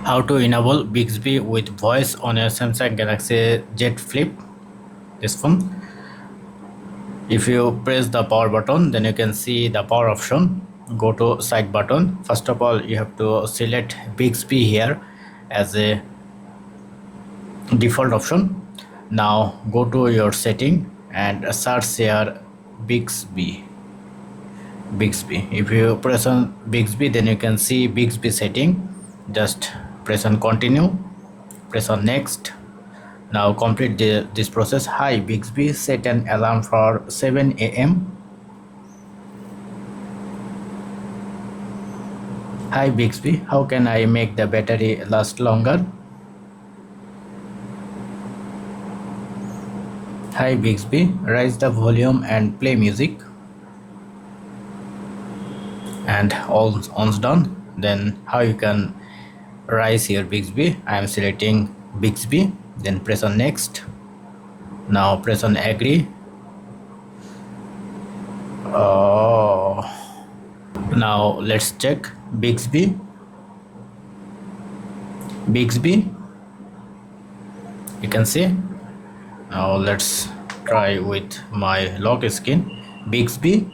How to enable Bixby with voice on your Samsung Galaxy Z Flip, this phone. If you press the power button, then you can see the power option. Go to side button. First of all, you have to select Bixby here as a default option. Now go to your setting and search here Bixby. If you press on Bixby, then you can see Bixby setting. Just press on continue, press on next. Now complete this process. Hi Bixby, set an alarm for 7 a.m. Hi Bixby, how can I make the battery last longer? Hi Bixby, raise the volume and play music. And all's done. Then how you can rise here Bixby? I am selecting Bixby, then press on next. Now press on agree. Oh, now let's check Bixby. You can see. Now let's try with my lock screen. Bixby,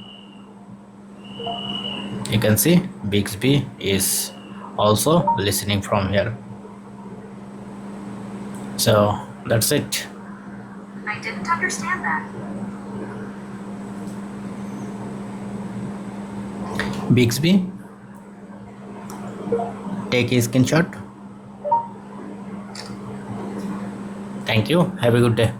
you can see Bixby is also listening from here. So that's it. I didn't understand that. Bixby, take a screenshot. Thank you. Have a good day.